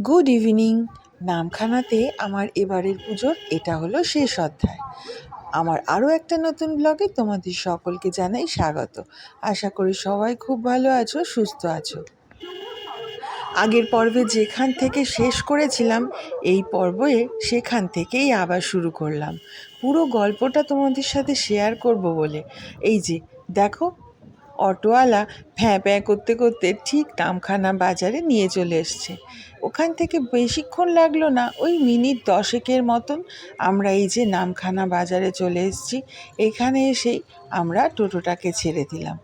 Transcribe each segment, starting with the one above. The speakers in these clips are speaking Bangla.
Good evening. নামখানাতে আমার এবারের পুজোর এটা হলো শেষ অধ্যায়। আমার আরও একটা নতুন ব্লগে তোমাদের সকলকে জানাই স্বাগত। আশা করি সবাই খুব ভালো আছো, সুস্থ আছো। আগের পর্বে যেখান থেকে শেষ করেছিলাম, এই পর্বে সেখান থেকেই আবার শুরু করলাম। পুরো গল্পটা তোমাদের সাথে শেয়ার করব বলে। এই যে দেখো, অটোওয়ালা ভ্যাঁ ভ্যাঁ করতে করতে ঠিক নামখানা বাজারে নিয়ে চলে এসছে। ওখান থেকে বেশিক্ষণ লাগলো না, ওই মিনিট 10 মতন আমরা এই যে নামখানা বাজারে চলে এসেছি। এখানে এসেই আমরা টোটোটাকে ছেড়ে দিলাম।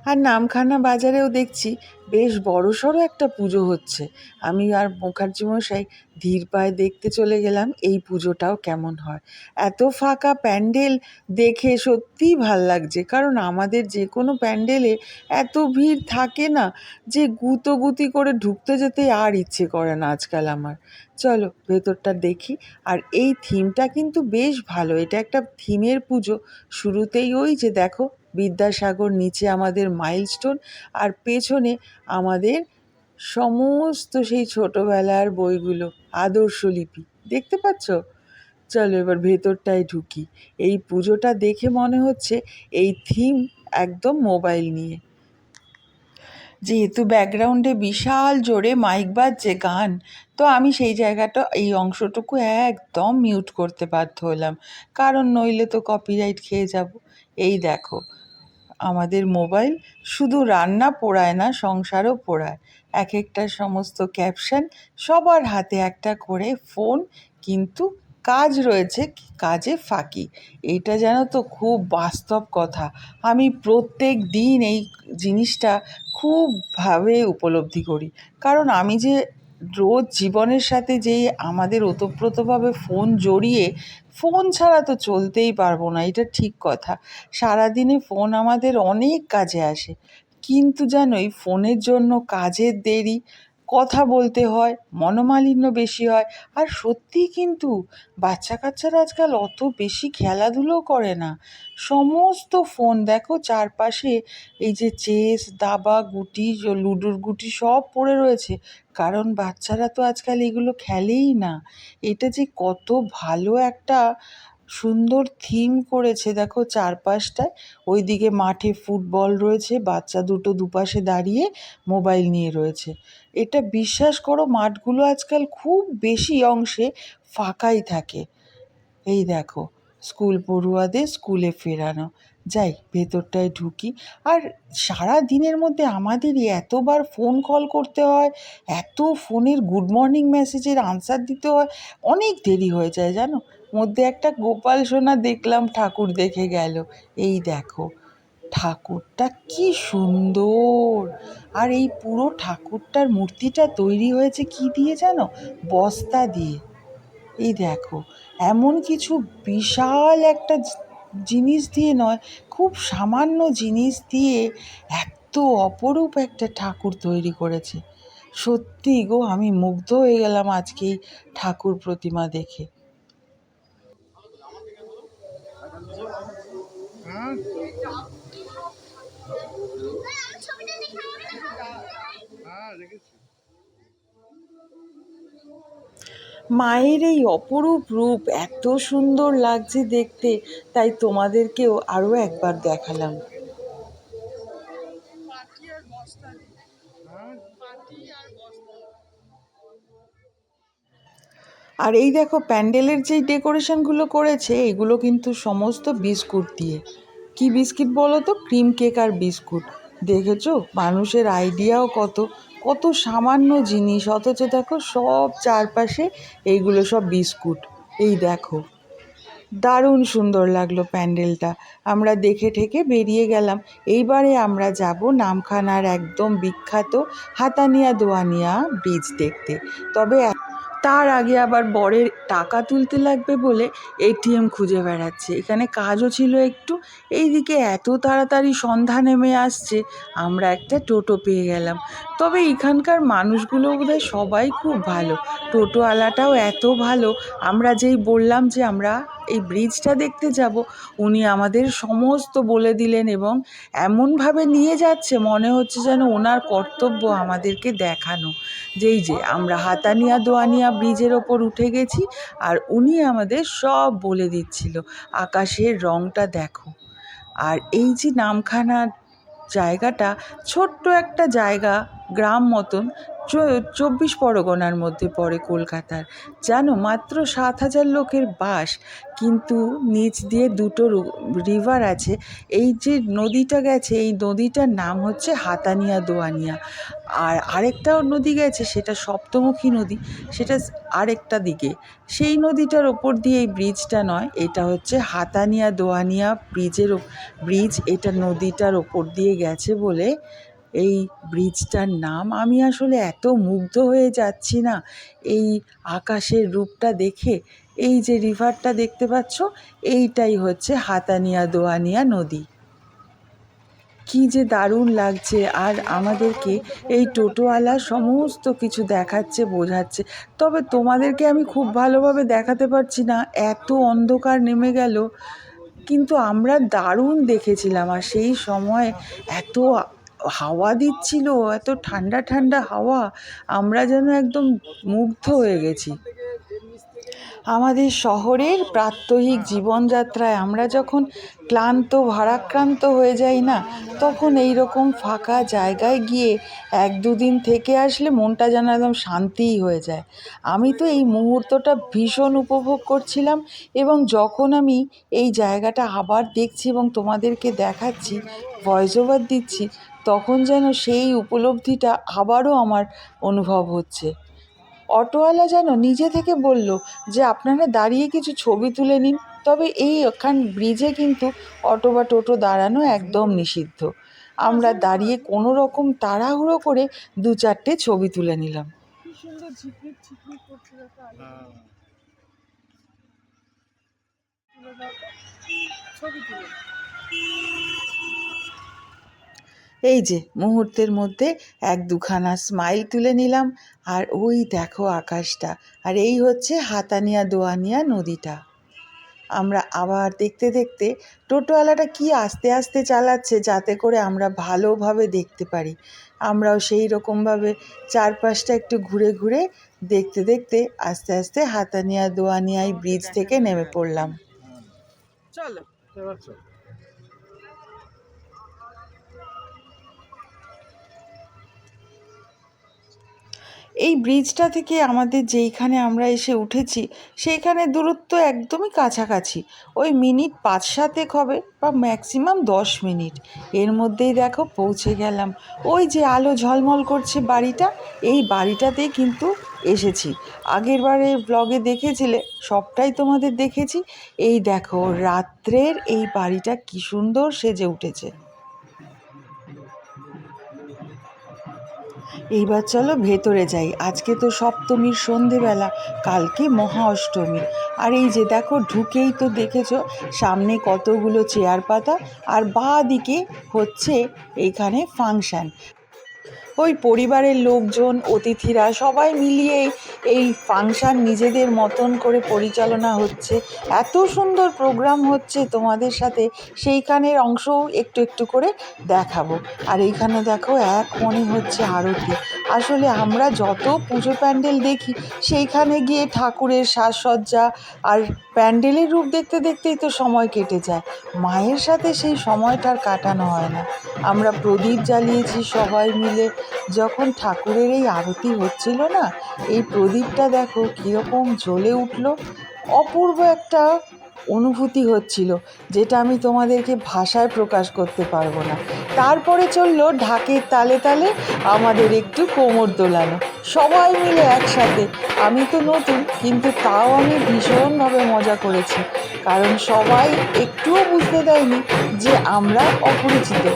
আর নামখানা বাজারেও দেখছি বেশ বড়সড় একটা পুজো হচ্ছে। আমি আর মুখার্জি মশাই ধীর পায়ে দেখতে চলে গেলাম এই পুজোটাও কেমন হয়। এত ফাঁকা প্যান্ডেল দেখে সত্যিই ভাল লাগছে, কারণ আমাদের যে কোনো প্যান্ডেলে এত ভিড় থাকে না, যে গুতোগুতি করে ঢুকতে যেতে আর ইচ্ছে করে না আজকাল আমার। চলো ভেতরটা দেখি। আর এই থিমটা কিন্তু বেশ ভালো, এটা একটা থিমের পুজো। শুরুতেই ওই যে দেখো বিদ্যাসাগর, নিচে আমাদের মাইলস্টোন, আর পেছনে আমাদের সমস্ত সেই ছোটবেলার বইগুলো, আদর্শলিপি দেখতে পাচ্ছ। চলো এবার ভেতরটায় ঢুকি। এই পুজোটা দেখে মনে হচ্ছে এই থিম একদম মোবাইল নিয়ে। যেহেতু ব্যাকগ্রাউন্ডে বিশাল জোরে মাইক বাজছে গান, তো আমি সেই জায়গাটা, এই অংশটুকু একদম মিউট করতে বাধ্য হলাম, কারণ নইলে তো কপিরাইট খেয়ে যাব। এই দেখো, আমাদের মোবাইল শুধু রান্না পোড়ায় না, সংসারও পোড়ায়। এক একটা সমস্ত ক্যাপশন, সবার হাতে একটা করে ফোন, কিন্তু কাজ রয়েছে, কাজে ফাঁকি। এইটা জানো তো খুব বাস্তব কথা। আমি প্রত্যেক দিন এই জিনিসটা খুবভাবে উপলব্ধি করি, কারণ আমি যে রোজ জীবনের সাথে যেই আমাদের ওতপ্রোতভাবে ফোন জড়িয়ে, ফোন ছাড়া তো চলতেই পারবো না, এটা ঠিক কথা। সারাদিনে ফোন আমাদের অনেক কাজে আসে, কিন্তু জানো এই ফোনের জন্য কাজের দেরি, কথা বলতে হয়, মনোমালিন্য বেশি হয়। আর সত্যিই কিন্তু বাচ্চা কাচ্চারা আজকাল অত বেশি খেলাধুলোও করে না, সমস্ত ফোন। দেখো চারপাশে এই যে চেস, দাবা, গুটি, লুডোর গুটি সব পড়ে রয়েছে, কারণ বাচ্চারা তো আজকাল এগুলো খেলেই না। এটা যে কত ভালো একটা সুন্দর থিম করেছে দেখো চারপাশটায়। ওইদিকে মাঠে ফুটবল রয়েছে, বাচ্চা দুটো দুপাশে দাঁড়িয়ে মোবাইল নিয়ে রয়েছে। এটা বিশ্বাস করো, মাঠগুলো আজকাল খুব বেশি অংশে ফাঁকাই থাকে। এই দেখো, স্কুল পড়ুয়াদের স্কুলে ফেরানো। যাই ভেতরটায় ঢুকি। আর সারা দিনের মধ্যে আমাদেরই এতবার ফোন কল করতে হয়, এত ফোনের গুড মর্নিং মেসেজের আনসার দিতে হয়, অনেক দেরি হয়ে যায় জানো। মধ্যে একটা গোপাল সোনা দেখলাম, ঠাকুর দেখে গেল। এই দেখো ঠাকুরটা কি সুন্দর! আর এই পুরো ঠাকুরটার মূর্তিটা তৈরি হয়েছে কি দিয়ে জানো? বস্তা দিয়ে। এই দেখো, এমন কিছু বিশাল একটা জিনিস দিয়ে নয়, খুব সামান্য জিনিস দিয়ে এত অপরূপ একটা ঠাকুর তৈরি করেছে। সত্যি গো, আমি মুগ্ধ হয়ে গেলাম আজকে এই ঠাকুর প্রতিমা দেখে। মায়ের এই অপরূপ রূপ এত সুন্দর লাগছে দেখতে, তাই তোমাদেরকেও আরও একবার দেখালাম। আর এই দেখো প্যান্ডেলের যেই ডেকোরেশনগুলো করেছে, এগুলো কিন্তু সমস্ত বিস্কুট দিয়ে। কি বিস্কিট বলো তো? ক্রিম কেক আর বিস্কুট। দেখেছো মানুষের আইডিয়াও কত, কত সামান্য জিনিস, অথচ দেখো সব চারপাশে এইগুলো সব বিস্কুট। এই দেখো, দারুণ সুন্দর লাগলো প্যান্ডেলটা। আমরা দেখে ঠেকে বেরিয়ে গেলাম। এইবারে আমরা যাব নামখানার একদম বিখ্যাত হাতানিয়া দোয়ানিয়া ব্রিজ দেখতে। তবে তার আগে আবার বরের টাকা তুলতে লাগবে বলে এটিএম খুঁজে বেড়াচ্ছে। এখানে কাজও ছিল একটু। এইদিকে এত তাড়াতাড়ি সন্ধ্যা নেমে আসছে, আমরা একটা টোটো পেয়ে গেলাম। তবে এখানকার মানুষগুলো বোধহয় সবাই খুব ভালো, টোটোওয়ালাটাও এত ভালো। আমরা যেই বললাম যে আমরা এই ব্রিজটা দেখতে যাব, উনি আমাদের সমস্ত বলে দিলেন এবং এমনভাবে নিয়ে যাচ্ছে মনে হচ্ছে যেন ওনার কর্তব্য আমাদেরকে দেখানো, যেই যে আমরা হাতানিয়া দোয়ানিয়া ব্রিজের ওপর উঠে গেছি আর উনি আমাদের সব বলে দিচ্ছিল। আকাশের রংটা দেখো, আর এই যে নামখানা জায়গাটা ছোট্ট একটা জায়গা, গ্রাম মতন, 24 পরগনার মধ্যে পড়ে কলকাতার। জানো, মাত্র 7,000 লোকের বাস, কিন্তু নিচ দিয়ে দুটো রিভার আছে। এই যে নদীটা গেছে, এই নদীটার নাম হচ্ছে হাতানিয়া দোয়ানিয়া। আর আরেকটাও নদী গেছে, সেটা সপ্তমুখী নদী, সেটা আরেকটা দিকে। সেই নদীটার ওপর দিয়ে এই ব্রিজটা নয়, এটা হচ্ছে হাতানিয়া দোয়ানিয়া ব্রিজ। এটা নদীটার ওপর দিয়ে গেছে বলে এই ব্রিজটার নাম। আমি আসলে এত মুগ্ধ হয়ে যাচ্ছি না এই আকাশের রূপটা দেখে। এই যে রিভারটা দেখতে পাচ্ছ, এইটাই হচ্ছে হাতানিয়া দোয়ানিয়া নদী। কি যে দারুণ লাগছে! আর আমাদেরকে এই টোটোওয়ালা সমস্ত কিছু দেখাচ্ছে, বোঝাচ্ছে। তবে তোমাদেরকে আমি খুব ভালোভাবে দেখাতে পারছি না, এত অন্ধকার নেমে গেল। কিন্তু আমরা দারুণ দেখেছিলাম, আর সেই সময় এত হাওয়া দিচ্ছিল, এত ঠান্ডা ঠান্ডা হাওয়া, আমরা যেন একদম মুগ্ধ হয়ে গেছি। আমাদের শহরের প্রাত্যহিক জীবনযাত্রায় আমরা যখন ক্লান্ত ভারাক্রান্ত হয়ে যাই না, তখন এই রকম ফাঁকা জায়গায় গিয়ে 1-2 দিন থেকে আসলে মনটা যেন একদম শান্তিই হয়ে যায়। আমি তো এই মুহূর্তটা ভীষণ উপভোগ করছিলাম, এবং যখন আমি এই জায়গাটা আবার দেখছি এবং তোমাদেরকে দেখাচ্ছি, ভয়েস ওভার দিচ্ছি, তখন যেন সেই উপলব্ধিটা আবারও আমার অনুভব হচ্ছে। অটোওয়ালা যেন নিজে থেকে বলল যে আপনারা দাঁড়িয়ে কিছু ছবি তুলে নিন। তবে ব্রিজে কিন্তু অটো বা টোটো দাঁড়ানো একদম নিষিদ্ধ। আমরা দাঁড়িয়ে কোনো রকম তাড়াহুড়ো করে 2-4টে ছবি তুলে নিলাম। কি সুন্দর ঝিকমিক ঝিকমিক করছে দেখো আলো। ছবি তুলে এই যে মুহূর্তের মধ্যে 1-2খানা স্মাইল তুলে নিলাম। আর ওই দেখো আকাশটা, আর এই হচ্ছে হাতানিয়া দোয়ানিয়া নদীটা। আমরা আবার দেখতে দেখতে, টোটোওয়ালাটা কি আস্তে আস্তে চালাচ্ছে যাতে করে আমরা ভালোভাবে দেখতে পারি। আমরাও সেই রকমভাবে চারপাশটা একটু ঘুরে ঘুরে দেখতে দেখতে আস্তে আস্তে হাতানিয়া দোয়ানিয়ায় ব্রিজ থেকে নেমে পড়লাম। চলো। এই ব্রিজটা থেকে আমাদের যেইখানে আমরা এসে উঠেছি, সেইখানে দূরত্ব একদমই কাছাকাছি, ওই মিনিট 5-7 হবে, বা ম্যাক্সিমাম 10 মিনিট। এর মধ্যেই দেখো পৌঁছে গেলাম। ওই যে আলো ঝলমল করছে বাড়িটা, এই বাড়িটাতেই কিন্তু এসেছি। আগের বারে ব্লগে দেখেছিলে, সবটাই তোমাদের দেখেছি। এই দেখো রাত্রের এই বাড়িটা কি সুন্দর সেজে উঠেছে। এইবার চলো ভেতরে যাই। আজকে তো সপ্তমীর সন্ধেবেলা, কালকে মহা অষ্টমী। আর এই যে দেখো, ঢুকেই তো দেখেছো সামনে কতগুলো চেয়ার পাতা, আর বাঁ দিকে হচ্ছে এইখানে ফাংশান। ওই পরিবারের লোকজন, অতিথিরা সবাই মিলিয়েই এই ফাংশান নিজেদের মতন করে পরিচালনা হচ্ছে। এত সুন্দর প্রোগ্রাম হচ্ছে, তোমাদের সাথে সেইখানের অংশও একটু একটু করে দেখাবো। আর এইখানে দেখো এক মনে হচ্ছে আরতি। আসলে আমরা যত পুজো প্যান্ডেল দেখি, সেইখানে গিয়ে ঠাকুরের সাজসজ্জা আর প্যান্ডেলের রূপ দেখতে দেখতেই তো সময় কেটে যায়, মায়ের সাথে সেই সময়টার কাটানো হয় না। আমরা প্রদীপ জ্বালিয়েছি সবাই মিলে, যখন ঠাকুরের এই আরতি হচ্ছিল না, এই প্রদীপটা দেখো কীরকম জ্বলে উঠল। অপূর্ব একটা অনুভূতি হচ্ছিল, যেটা আমি তোমাদেরকে ভাষায় প্রকাশ করতে পারবো না। তারপরে চললো ঢাকের তালে তালে আমাদের একটু কোমর দোলানো, সবাই মিলে একসাথে। আমি তো নতুন, কিন্তু তাও আমি ভীষণভাবে মজা করেছি, কারণ সবাই একটুও বুঝতে দেয়নি যে আমরা অপরিচিত।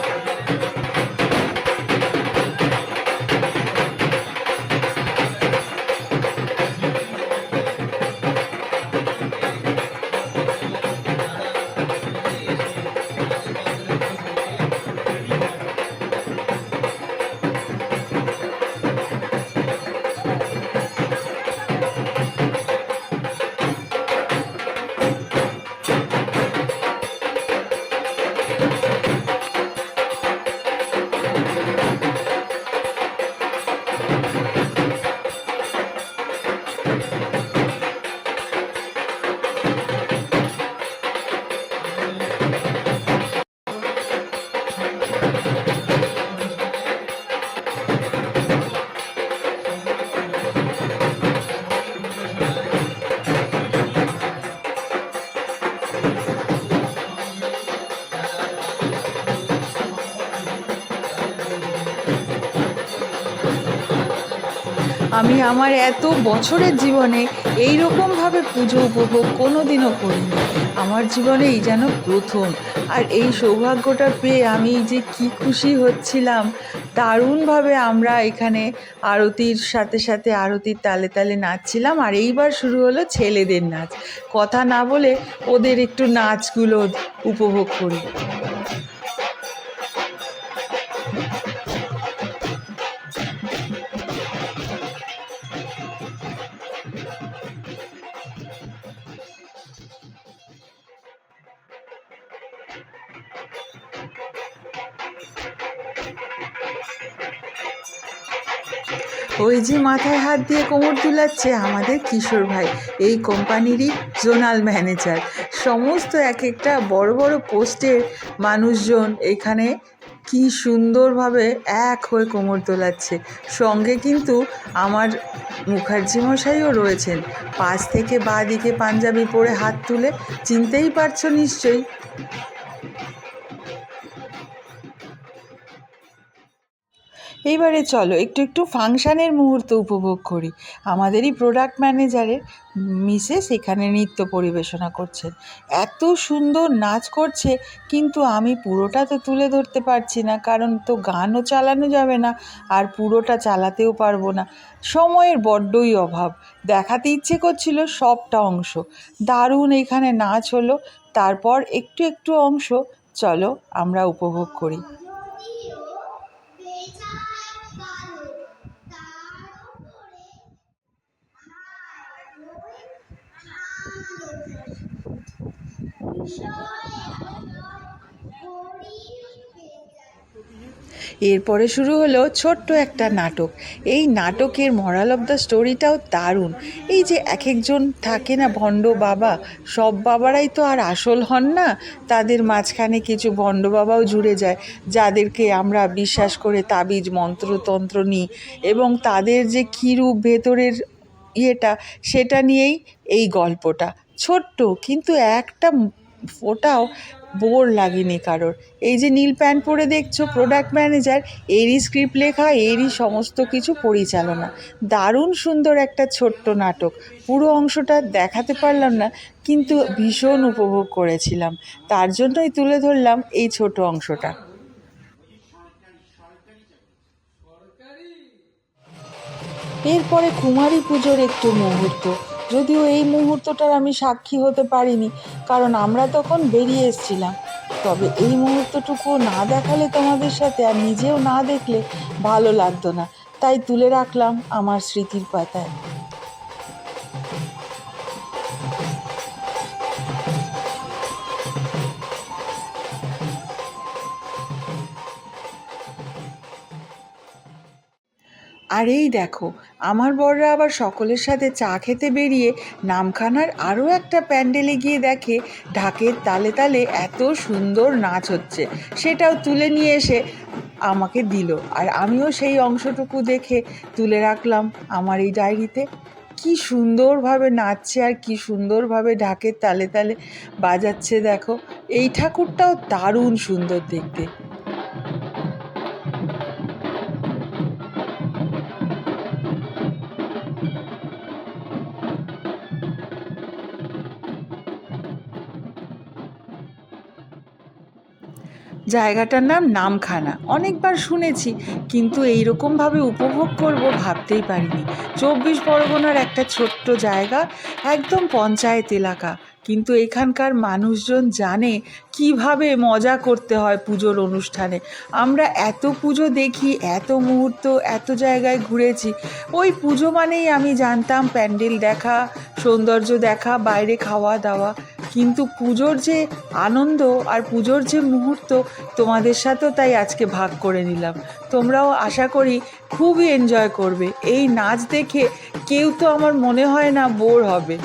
আমি আমার এত বছরের জীবনে এই রকমভাবে পুজো উপভোগ কোনো দিনও করিনি। আমার জীবনে এই যেন প্রথম। আর এই সৌভাগ্যটা পেয়ে আমি যে কি খুশি হচ্ছিলাম! দারুণভাবে আমরা এখানে আরতির সাথে সাথে আরতির তালে তালে নাচছিলাম। আর এইবার শুরু হলো ছেলেদের নাচ। কথা না বলে ওদের একটু নাচগুলো উপভোগ করি। ওই যে মাথায় হাত দিয়ে কোমর দুলাচ্ছে আমাদের কিশোর ভাই, এই কোম্পানিরই জোনাল ম্যানেজার। সমস্ত এক একটা বড় বড় পোস্টের মানুষজন এখানে কি সুন্দরভাবে এক হয়ে কোমর দোলাচ্ছে। সঙ্গে কিন্তু আমার মুখার্জি মশাইও রয়েছেন, পাশ থেকে বাঁ দিকে পাঞ্জাবি পরে হাত তুলে, চিনতেই পারছো নিশ্চয়ই। এইবারে চলো একটু একটু ফাংশানের মুহূর্ত উপভোগ করি। আমাদেরই প্রোডাক্ট ম্যানেজারের মিসেস এখানে নৃত্য পরিবেশনা করছেন। এত সুন্দর নাচ করছে, কিন্তু আমি পুরোটা তো তুলে ধরতে পারছি না, কারণ তো গানও চালানো যাবে না আর পুরোটা চালাতেও পারবো না। সময়ের বড্ডই অভাব। দেখাতে ইচ্ছে করছিল সবটা অংশ। দারুণ এখানে নাচ হলো। তারপর একটু একটু অংশ চলো আমরা উপভোগ করি। এরপরে শুরু হলো ছোট্ট একটা নাটক। এই নাটকের মরাল অফ দ্য স্টোরিটাও দারুণ। এই যে এক একজন থাকে না ভণ্ড বাবা, সব বাবারাই তো আর আসল হন না, তাদের মাঝখানে কিছু ভণ্ড বাবাও জুড়ে যায়, যাদেরকে আমরা বিশ্বাস করে তাবিজ মন্ত্রতন্ত্র নিই, এবং তাদের যে কী রূপ ভেতরের ইয়েটা, সেটা নিয়েই এই গল্পটা। ছোট্ট, কিন্তু একটা ফোঁটাও বোর লাগেনি কারোর। এই যে নীল প্যান্ট পরে দেখছো প্রোডাক্ট ম্যানেজার, এরই স্ক্রিপ্ট লেখা, এরই সমস্ত কিছু পরিচালনা। দারুণ সুন্দর একটা ছোট্ট নাটক। পুরো অংশটা দেখাতে পারলাম না, কিন্তু ভীষণ উপভোগ করেছিলাম। তার জন্যই তুলে ধরলাম এই ছোট অংশটা। এরপরে কুমারী পুজোর একটু মুহূর্ত, যদিও এই মুহূর্তটার আমি সাক্ষী হতে পারিনি, কারণ আমরা তখন বেরিয়ে এসেছিলাম। তবে এই মুহূর্তটুকু না দেখালে তোমাদের সাথে, আর নিজেও না দেখলে ভালো লাগতো না, তাই তুলে রাখলাম আমার স্মৃতির পাতায়। আর এই দেখো, আমার বররা আবার সকলের সাথে চা খেতে বেরিয়ে নামখানার আরও একটা প্যান্ডেলে গিয়ে দেখে ঢাকের তালে তালে এত সুন্দর নাচ হচ্ছে, সেটাও তুলে নিয়ে এসে আমাকে দিল। আর আমিও সেই অংশটুকু দেখে তুলে রাখলাম আমার এই ডায়েরিতে। কি সুন্দরভাবে নাচছে আর কি সুন্দরভাবে ঢাকের তালে তালে বাজাচ্ছে দেখো। এই ঠাকুরটাও দারুণ সুন্দর দেখতে। জায়গাটার নাম নামখানা। অনেকবার শুনেছি, কিন্তু এইরকমভাবে উপভোগ করব ভাবতেই পারিনি। 24 পরগনার একটা ছোট্ট জায়গা, একদম পঞ্চায়েত এলাকা, কিন্তু এখানকার মানুষজন জানে কিভাবে মজা করতে হয় পুজোর অনুষ্ঠানে। আমরা এত পুজো দেখি, এত মুহূর্ত এত জায়গায় ঘুরেছি। ওই পুজো মানেই আমি জানতাম প্যান্ডেল দেখা, সৌন্দর্য দেখা, বাইরে খাওয়া দাওয়া, কিন্তু পুজোর যে আনন্দ আর পুজোর যে মুহূর্ত তোমাদের সাথেও তাই আজকে ভাগ করে নিলাম। তোমরাও আশা করি খুবই এনজয় করবে। এই নাচ দেখে কেউ তো আমার মনে হয় না বোর হবে।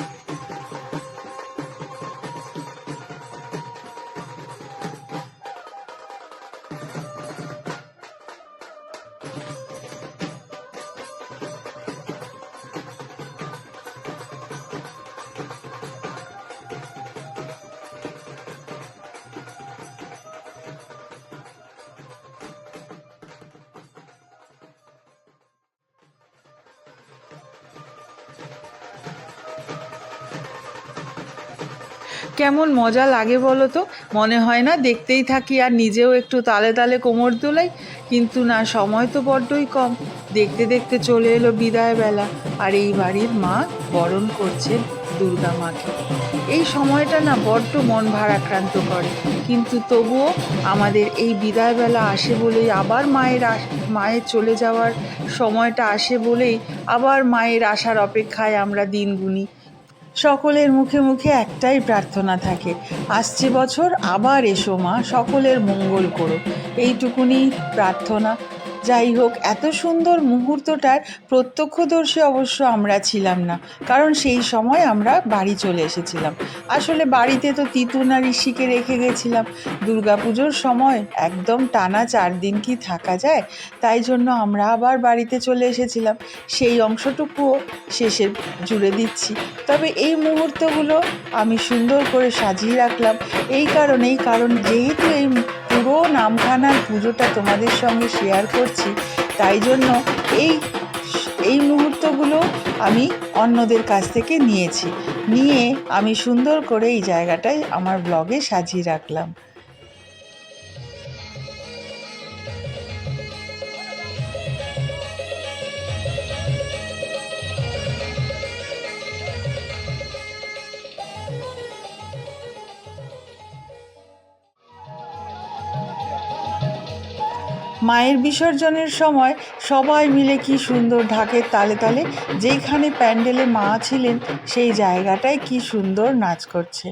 কেমন মজা লাগে বলো তো, মনে হয় না দেখতেই থাকি আর নিজেও একটু তালে তালে কোমর দোলাই, কিন্তু না, সময় তো বড্ডই কম। দেখতে দেখতে চলে এলো বিদায় বেলা, আর এই বাড়ির মা বরণ করছেন দুর্গা মাকে। এই সময়টা না বড্ড মন ভারাক্রান্ত করে, কিন্তু তবুও আমাদের এই বিদায় বেলা আসে বলেই আবার মায়ের চলে যাওয়ার সময়টা আসে বলেই আবার মায়ের আসার অপেক্ষায় আমরা দিন গুনি। সকলের মুখে মুখে একটাই প্রার্থনা থাকে, আসছে বছর আবার এসো মা, সকলের মঙ্গল করো, এইটুকুনি প্রার্থনা। যাই হোক, এত সুন্দর মুহূর্তটার প্রত্যক্ষদর্শী অবশ্য আমরা ছিলাম না, কারণ সেই সময় আমরা বাড়ি চলে এসেছিলাম। আসলে বাড়িতে তো তিতুন আর ঋষিকে রেখে গেছিলাম। দুর্গাপুজোর সময় একদম টানা 4 দিন কি থাকা যায়, তাই জন্য আমরা আবার বাড়িতে চলে এসেছিলাম। সেই অংশটুকুও শেষে জুড়ে দিচ্ছি। তবে এই মুহূর্তগুলো আমি সুন্দর করে সাজিয়ে রাখলাম কারণ যেহেতু এই পুরো নামখানার পুজোটা তোমাদের সঙ্গে শেয়ার করছি, তাই জন্য এই মুহূর্তগুলো আমি অন্যদের কাছ থেকে নিয়ে আমি সুন্দর করে এই জায়গাটায় আমার ব্লগে সাজিয়ে রাখলাম। মায়ের বিসর্জনের সময় সবাই মিলে কি সুন্দর ঢাকের তালে তালে, যেইখানে প্যান্ডেলে মা ছিলেন সেই জায়গাটায় কি সুন্দর নাচ করছে।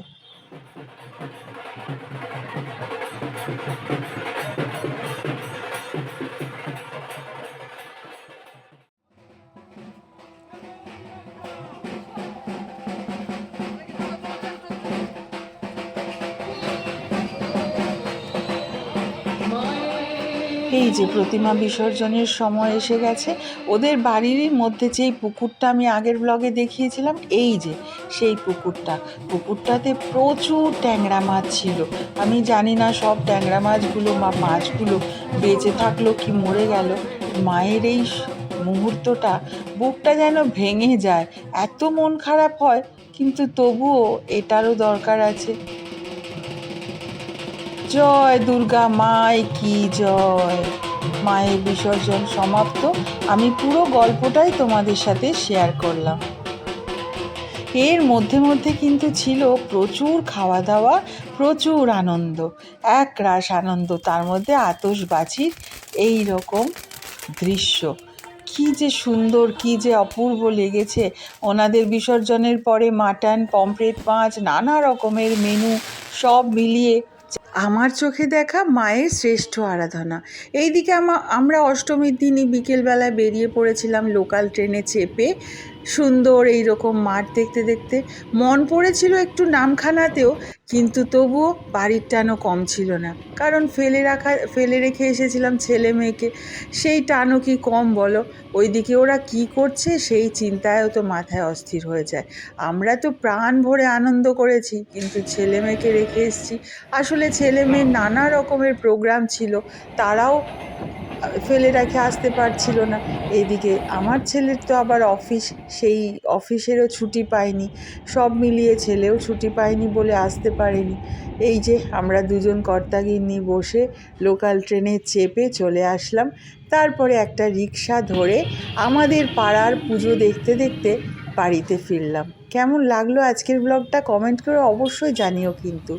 এই যে প্রতিমা বিসর্জনের সময় এসে গেছে, ওদের বাড়িরই মধ্যে যেই পুকুরটা আমি আগের ব্লগে দেখিয়েছিলাম, এই যে সেই পুকুরটাতে প্রচুর ট্যাংরা মাছ ছিল। আমি জানি না সব ট্যাংরা মাছগুলো বা মাছগুলো বেঁচে থাকলো কি মরে গেল। মায়ের এই মুহূর্তটা বুকটা যেন ভেঙে যায়, এত মন খারাপ হয়, কিন্তু তবুও এটারও দরকার আছে। জয় দুর্গা মাই কি জয়। মায়ের বিসর্জন সমাপ্ত, আমি পুরো গল্পটাই তোমাদের সাথে শেয়ার করলাম। এর মধ্যে মধ্যে কিন্তু ছিল প্রচুর খাওয়া দাওয়া, প্রচুর আনন্দ, এক রাশ আনন্দ, তার মধ্যে আতশবাজির এই রকম দৃশ্য। কি যে সুন্দর, কি যে অপূর্ব লেগেছে। ওনাদের বিসর্জনের পরে মাটন, পমফ্রেট মাছ, নানা রকমের মেনু সব মিলিয়ে আমার চোখে দেখা মায়ের শ্রেষ্ঠ আরাধনা। এইদিকে আমরা অষ্টমীর দিনই বিকেলবেলায় বেরিয়ে পড়েছিলাম লোকাল ট্রেনে চেপে, সুন্দর এই রকম মাঠ দেখতে দেখতে। মন পড়েছিল একটু নামখানাতেও, কিন্তু তবুও বাড়ির টানও কম ছিল না, কারণ ফেলে রেখে এসেছিলাম ছেলে মেয়েকে। সেই টানও কি কম বলো? ওইদিকে ওরা কি করছে সেই চিন্তায়ও তো মাথায় অস্থির হয়ে যায়। আমরা তো প্রাণ ভরে আনন্দ করেছি, কিন্তু ছেলে মেয়েকে রেখে এসেছি। আসলে ছেলে মেয়ের নানা রকমের প্রোগ্রাম ছিল, তারাও ফেলে রেখে আসতে পারছিল না। এইদিকে আমার ছেলের তো আবার অফিস, সেই অফিসেরও ছুটি পায়নি, সব মিলিয়ে ছেলেও ছুটি পায়নি বলে আসতে পারেনি। এই যে আমরা দুজন কর্তাগিন্নি বসে লোকাল ট্রেনে চেপে চলে আসলাম। তারপরে একটা রিক্সা ধরে আমাদের পাড়ার পুজো দেখতে দেখতে বাড়িতে ফিরলাম। কেমন লাগলো আজকের ব্লগটা কমেন্ট করে অবশ্যই জানিও কিন্তু।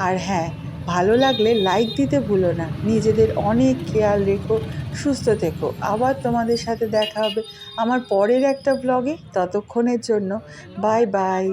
আর হ্যাঁ, ভালো লাগলে লাইক দিতে ভুলো না। নিজেদের অনেক খেয়াল রেখো, সুস্থ থেকো। আবার তোমাদের সাথে দেখা হবে আমার পরের একটা ব্লগে। ততক্ষণের জন্য বাই বাই।